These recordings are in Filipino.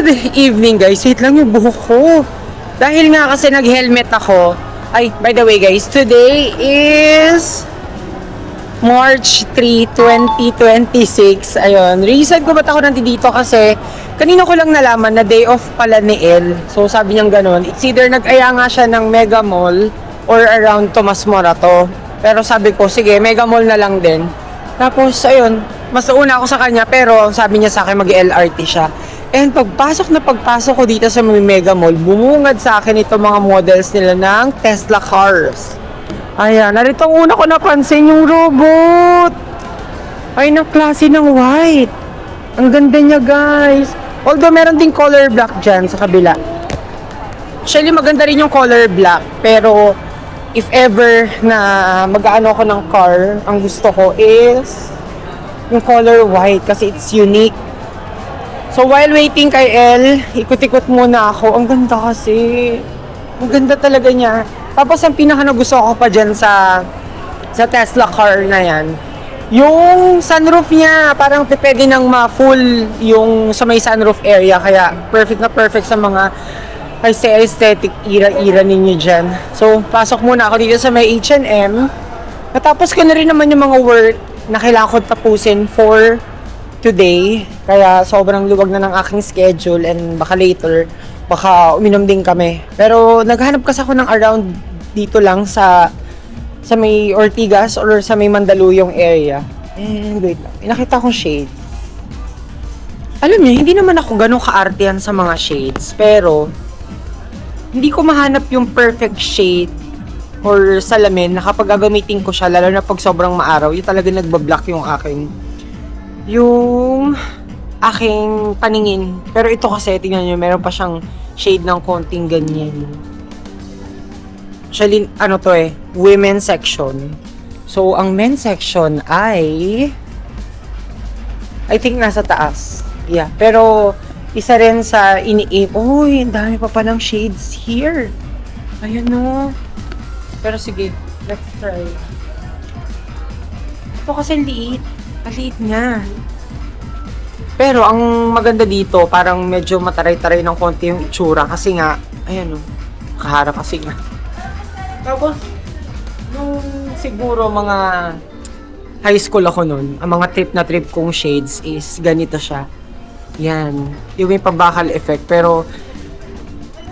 Good evening guys. Wait lang yung buhok ko. Dahil nga kasi nag-helmet ako. Ay, by the way guys, today is March 3, 2026. Ayun. Reason ko ba't ako nandito kasi kanina ko lang nalaman na day off pala ni El. So sabi niyang ganun. It's either nag-aya nga siya ng Mega Mall or around Tomas Morato. Pero sabi ko, sige, Mega Mall na lang din. Tapos, ayun, mas nauna ako sa kanya pero sabi niya sa akin mag-LRT siya. And pagpasok ko dito sa Mega Mall, bumungad sa akin itong mga models nila ng Tesla cars. Ayan, narito ang una ko napansin yung robot. Ay, na klase ng white. Ang ganda niya guys. Although meron ding color black dyan sa kabila. Actually, maganda rin yung color black. Pero, if ever na mag-aano ako ng car, ang gusto ko is yung color white kasi it's unique. So while waiting kay El, ikot-ikot muna ako. Ang ganda kasi. Ang ganda talaga niya. Tapos ang pinaka nagustuhan ko pa dyan sa Tesla car na yan, yung sunroof niya, parang pwede nang ma-full yung sa may sunroof area. Kaya perfect na perfect sa mga aesthetic ira-ira ninyo dyan. So, pasok muna ako dito sa may H&M. Natapos ko na rin naman yung mga work na kailangan ko tapusin for today. Kaya sobrang luwag na ng aking schedule and baka later, baka uminom din kami. Pero naghanap kasi ako ng around dito lang sa may Ortigas or sa may Mandaluyong area. And wait lang, nakita kong shade. Alam niyo, hindi naman ako ganun kaartehan sa mga shades. Pero, hindi ko mahanap yung perfect shade or salamin na kapag gagamitin ko siya, lalo na pag sobrang maaraw, yung talaga nagbablock yung aking paningin. Pero ito kasi, tingnan nyo, meron pa siyang shade ng konting ganyan. Actually, ano to women's section. So, ang men's section I think nasa taas. Yeah, pero isa rin sa ini-aim. Uy, ang dami pa palang shades here. Ayun no. Pero sige, let's try. Ito kasi liit. Maliit nga. Pero ang maganda dito, parang medyo mataray-taray ng konti yung itsura. Kasi nga, ayan o. Kaharap kasi nga. Tapos, nung siguro mga high school ako nun, ang mga trip na trip kong shades is ganito siya. Yan. Yung may pabakal effect. Pero,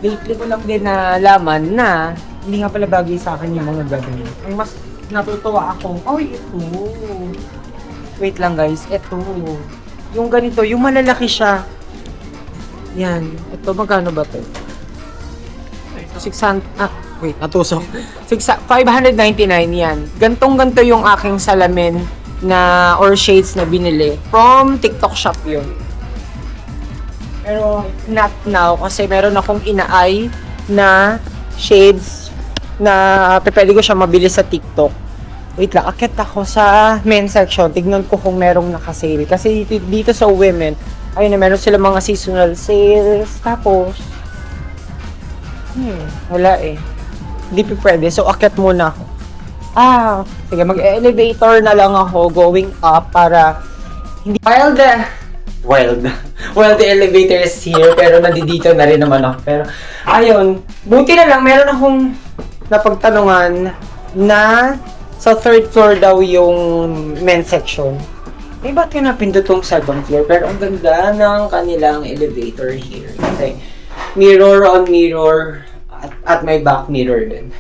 lately ko lang din nalaman na hindi nga pala bagay sa akin yung mga ganyan. Ang mas natutuwa ako, ito. Wait lang guys, ito. Yung ganito, yung malalaki siya. Yan. Ito, magkano ba ito? 600, natusok. 599 yan. Gantong-ganto yung aking salamin na, or shades na binili. From TikTok shop yun. Pero, not now. Kasi meron akong inaay na shades na pwede ko siya mabili sa TikTok. Wait lang, akit ako sa men's section. Tignan ko kung merong nakasale. Kasi dito sa women, ayun na, meron sila mga seasonal sales. Tapos, wala Hindi pa pwede. So, akit muna ako. Sige, mag-elevator na lang ako going up para hindi... While the elevator is here, pero nandito na rin naman ako. Pero, ayun, buti na lang, meron akong napagtanungan na sa third floor daw yung men's section. Ba't ka napindot tong second floor? Pero ang ganda ng kanilang elevator here. Kasi mirror on mirror at may back mirror din.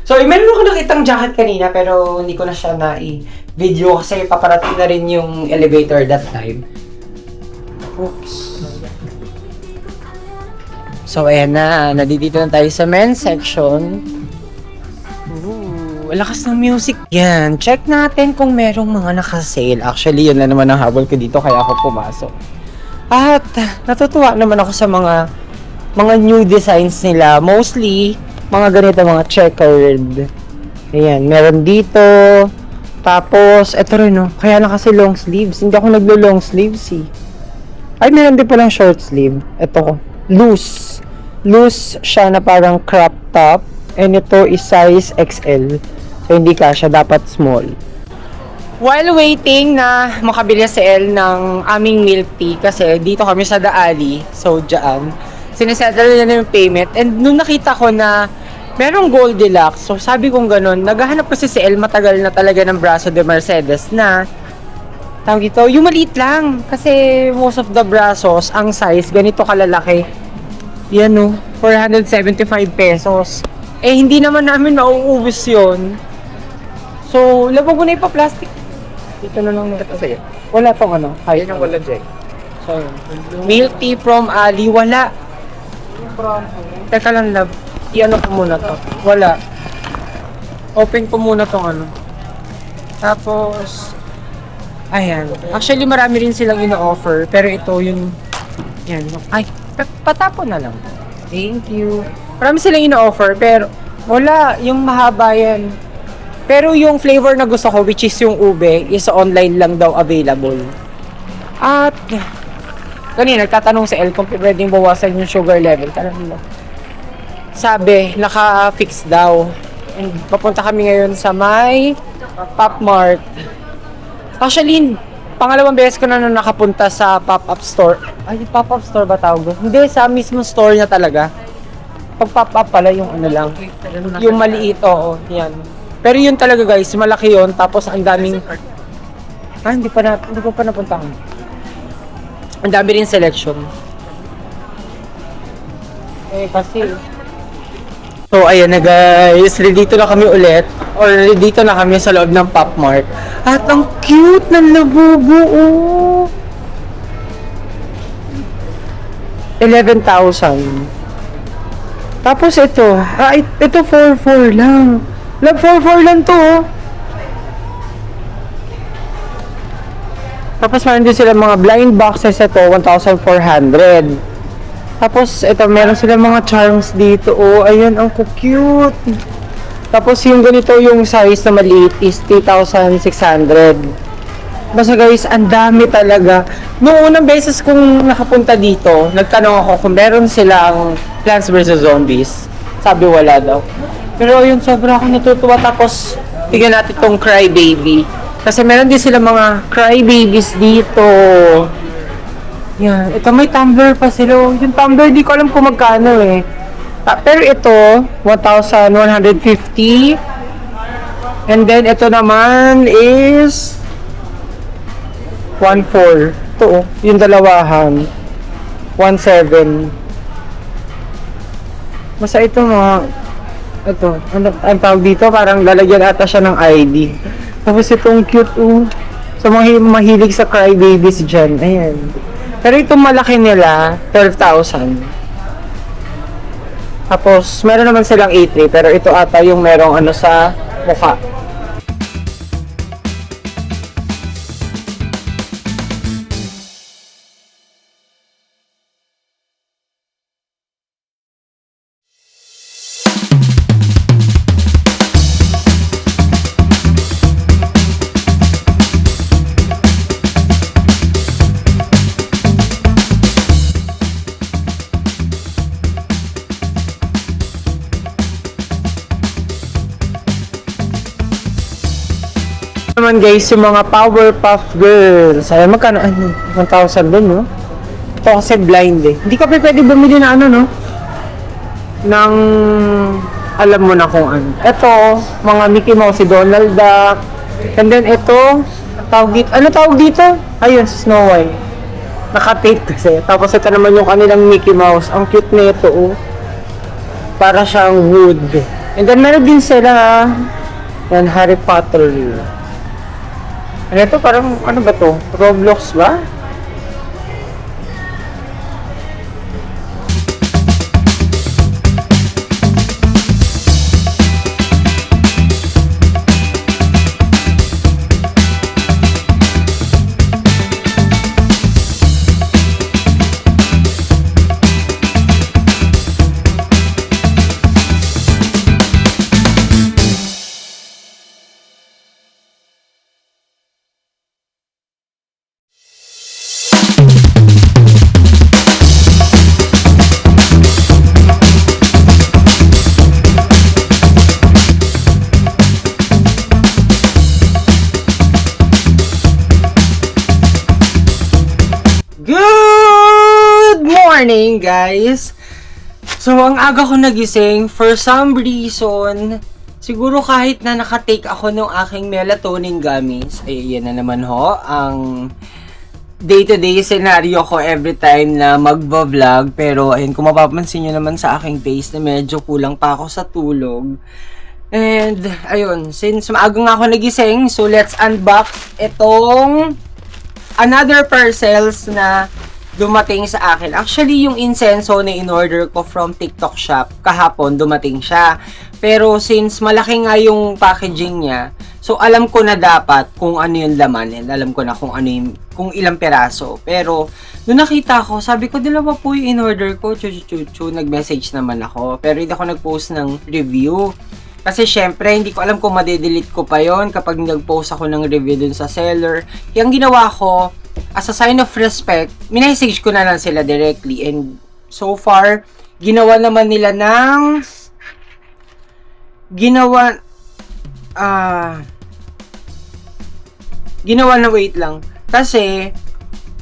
So, meron ako nakitang jacket kanina pero hindi ko na siya na-video kasi paparating na rin yung elevator that time. Oops. So, ayan na. Nandito na tayo sa men's section. Lakas ng music yan. Check natin kung merong mga nakasale. Actually, yun na naman ang habol ko dito kaya ako pumasok. At natutuwa naman ako sa mga new designs nila. Mostly, mga ganito, mga checkered. Ayan, meron dito. Tapos, eto rin kaya na kasi long sleeves. Hindi ako naglo-long sleeves Ay, meron din palang short sleeve. Ito, loose. Loose siya na parang crop top. And ito is size XL. So, hindi kasya, dapat small. While waiting na makabili si El ng aming milk tea, kasi dito kami sa Daali, so dyan, sinisettle na yung payment. And nung nakita ko na merong Goldilocks, so sabi kong ganun, naghahanap kasi si El matagal na talaga ng braso de Mercedes na, tawag ito, yung maliit lang. Kasi most of the brazos, ang size, ganito kalalaki. Yan o, 475 pesos. Eh, hindi naman namin mauubos yun. So, labag ko na ipa-plastic. Dito na lang nito sa'yo. Wala tong ano. Yan yung wala dyan. So, milk tea from Ali. Wala. Teka lang, love. I-ano ko muna to. Wala. Open ko muna tong ano. Tapos, ayan. Actually, marami rin silang ino-offer. Pero ito yung, yan. Ay, patapon na lang. Thank you. Marami silang ino-offer. Pero, wala. Yung mahaba yan. Pero yung flavor na gusto ko, which is yung ube, is online lang daw available. At, kanina, nagtatanong si El kung pwedeng bawasan yung sugar level. Sabi, naka-fix daw. And papunta kami ngayon sa may Pop Mart. Actually, pangalawang beses ko na nung nakapunta sa pop-up store. Ay, pop-up store ba tawag? Hindi, sa mismo store niya talaga. Pag pop-up pala yung ano lang. Yung maliit, oo. Yan. Pero yun talaga guys, malaki yun. Tapos ang daming... hindi ko pa napuntahan. Ang dami rin selection. Eh, kasi... So, ayan na guys. Dito na kami ulit. Or dito na kami sa loob ng Pop Mart. At ang cute ng labubu. Oh. 11,000. Tapos ito. Ito 4,400 lang. Love, 4,400 lang to. Oh. Tapos meron din sila mga blind boxes. Ito, 1,400. Tapos, ito, meron sila mga charms dito. Oh, ayan, ang cute. Tapos, yung ganito, yung size na maliit is 3,600. Basta guys, ang dami talaga. Noong unang beses kong nakapunta dito, nagtanong ako kung meron silang Plants vs. Zombies. Sabi wala daw. Pero yun, sobra ako natutuwa. Tapos, tignan natin tong Cry Baby. Kasi meron din sila mga Cry Babies dito. Yan. Ito may tumbler pa sila. Yung tumbler, di ko alam kung magkano eh. Pero ito, 1,150. And then, ito naman is 1,400. Ito oh, yung dalawahan. 1,700. Basta ito mga... Ito, ang tawag dito, parang lalagyan ata siya ng ID. Tapos itong cute, so mga mahilig sa Cry Babies dyan, ayan. Pero itong malaki nila, 12,000. Tapos, meron naman silang A3, pero ito ata yung merong ano sa mukha. Naman guys, yung mga Powerpuff Girls. Ayan, magkano? 1,000 din, no? Ito kasi blind eh. Hindi ka pwede bumili na ano, no? Nang alam mo na kung ano. Ito, mga Mickey Mouse, si Donald Duck. And then ito, tawag dito. Ano tawag dito? Ayun, si Snow White. Naka-tape kasi. Tapos ito naman yung kanilang Mickey Mouse. Ang cute na ito, oh. Para siyang wood. And then meron din sila, yan, Harry Potter. Ano ito? Parang, ano ba to? Roblox ba? morning, guys! So, ang aga ko nagising, for some reason, siguro kahit na nakatake ako ng aking melatonin gummies, ay yan na naman ho, ang day-to-day scenario ko every time na magba-vlog. Pero, ayun, kung mapapansin nyo naman sa aking face na medyo kulang pa ako sa tulog. And, ayun, since maaga nga ako nagising, so let's unbox itong another parcels na dumating sa akin. Actually, yung incenso na in-order ko from TikTok shop, kahapon dumating siya. Pero since malaki nga yung packaging niya, so alam ko na dapat kung ano yung laman and alam ko na kung ano yung, kung ilang peraso. Pero nung nakita ko, sabi ko, dalawa po yung in-order ko, nag-message naman ako. Pero hindi ako nag-post ng review. Kasi syempre, hindi ko alam kung madedelete ko pa yon kapag nag-post ako ng review dun sa seller. Kaya ang ginawa ko, as a sign of respect, minessage ko na lang sila directly. And so far, ginawa naman nila ng... Ginawa na wait lang. Kasi,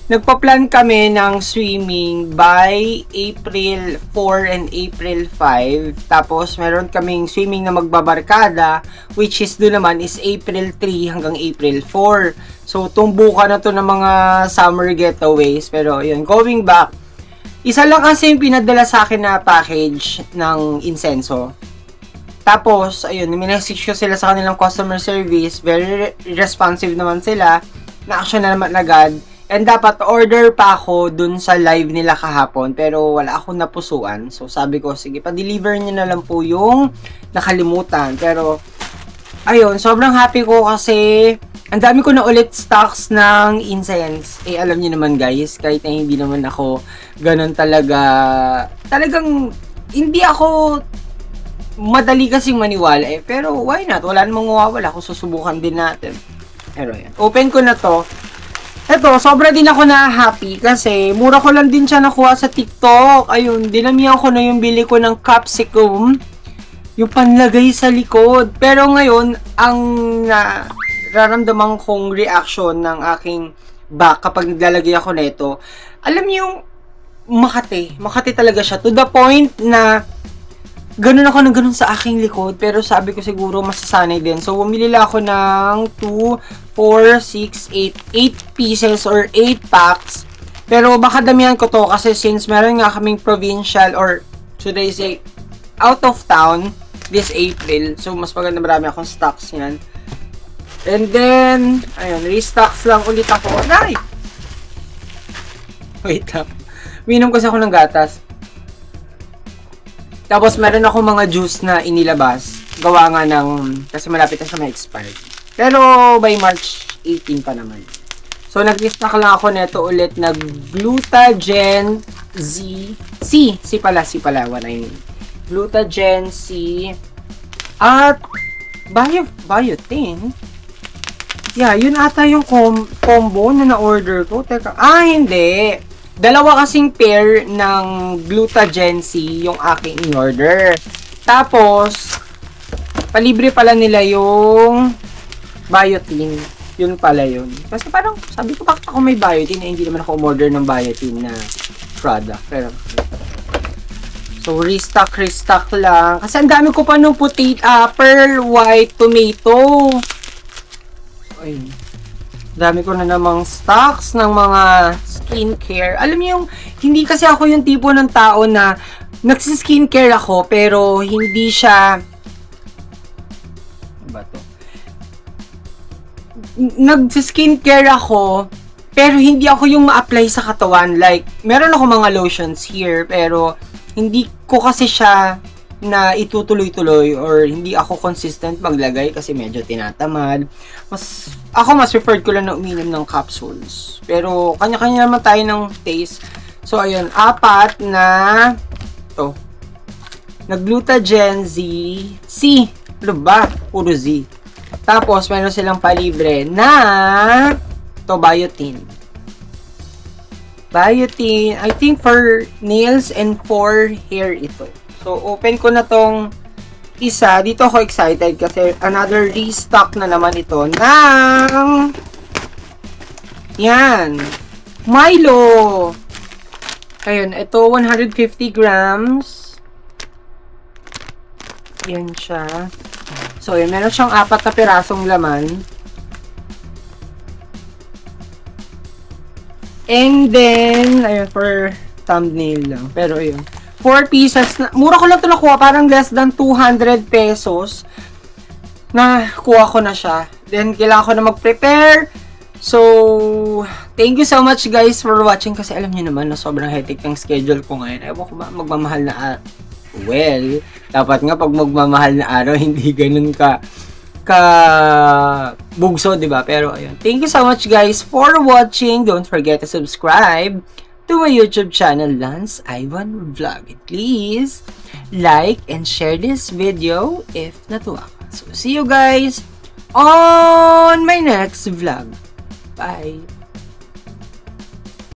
nagpa-plan kami ng swimming by April 4 and April 5. Tapos, meron kaming swimming na magbabarkada, which is doon naman is April 3 hanggang April 4. So, tumbukan na to ng mga summer getaways. Pero, yun, going back, isa lang kasi yung pinadala sa akin na package ng incenso. Tapos, ayun, minessage ko sila sa kanilang customer service. Very responsive naman sila. Na-action na naman agad. And dapat order pa ako dun sa live nila kahapon. Pero wala akong napusuan. So sabi ko, sige, pa-deliver nyo na lang po yung nakalimutan. Pero, ayun, sobrang happy ko kasi ang dami ko na ulit stocks ng incense. Eh, alam niyo naman guys, kahit na hindi naman ako ganun talaga. Talagang, hindi ako madali kasing maniwala eh. Pero why not? Wala namang mawawala kung susubukan din natin. Pero yan. Open ko na to. Eto, sobra din ako na happy kasi mura ko lang din siya nakuha sa TikTok. Ayun, dinamihan ko na yung bili ko ng capsicum. Yung panlagay sa likod. Pero ngayon, ang nararamdaman kong reaction ng aking back kapag naglalagay ako nito, alam niyo yung Makati. Makati talaga siya. To the point na ganun ako ng ganun sa aking likod. Pero sabi ko siguro masasanay din. So, bumili lang ako ng 2, 4, 6, 8 pieces or 8 packs. Pero baka damihan ko to kasi since meron nga kaming provincial or should I say out of town this April. So, mas maganda marami akong stocks yan. And then, ayun, restocks lang ulit ako. Ay! Wait lang. Minom kasi ako ng gatas. Tapos, meron ako mga juice na inilabas. Gawa nga ng, kasi malapit na siya ma-expire. Pero, by March 18 pa naman. So, nag-restock lang ako neto ulit na Glutagen C pala, what I mean. Glutagen C at Biotin. Yeah, yun ata yung combo na na-order ko. Teka, hindi. Dalawa kasing pair ng Glutagen C yung aking in-order. Tapos, palibre pala nila yung Biotin. Yun pala yun. Kasi parang, sabi ko, bakit ako may Biotin? Eh, hindi naman ako umorder ng Biotin na product. Pero, so, restock lang. Kasi ang dami ko pa nung pearl white tomato. Ayun. Dami ko na namang stocks ng mga skincare. Alam niyo yung, hindi kasi ako yung tipo ng tao na nagsi-skincare ako, pero hindi siya, ano ba to? Nagsi-skincare ako, pero hindi ako yung ma-apply sa katawan. Like, meron ako mga lotions here, pero hindi ko kasi siya na itutuloy-tuloy or hindi ako consistent maglagay kasi medyo tinatamad. Mas preferred ko lang na uminom ng capsules. Pero kanya-kanya naman tayo ng taste. So ayun, 4 na to. Na Glutagen C. Ano ba? Puro Z. Tapos meron silang palibre na to Biotin. I think for nails and for hair ito. So, open ko na tong isa. Dito ako excited kasi another restock na naman ito ng yan, Milo. Ayun, ito 150 grams. Yan siya. So, yun, meron siyang 4 na pirasong laman. And then, ayun, for thumbnail lang. Pero, ayun. 4 pieces na. Mura ko lang ito nakuha. Parang less than 200 pesos. Na, kuha ko na siya. Then, kailangan ko na mag-prepare. So, thank you so much guys for watching. Kasi alam niyo naman na sobrang hectic ng schedule ko ngayon. Ewan ko ba, magmamahal na well, dapat nga pag magmamahal na araw, hindi ganun ka bugso, di ba? Pero ayun, thank you so much guys for watching. Don't forget to subscribe to my YouTube channel, Lance Ivan Vlog. Please like and share this video if natuwa ka. So see you guys on my next vlog. Bye.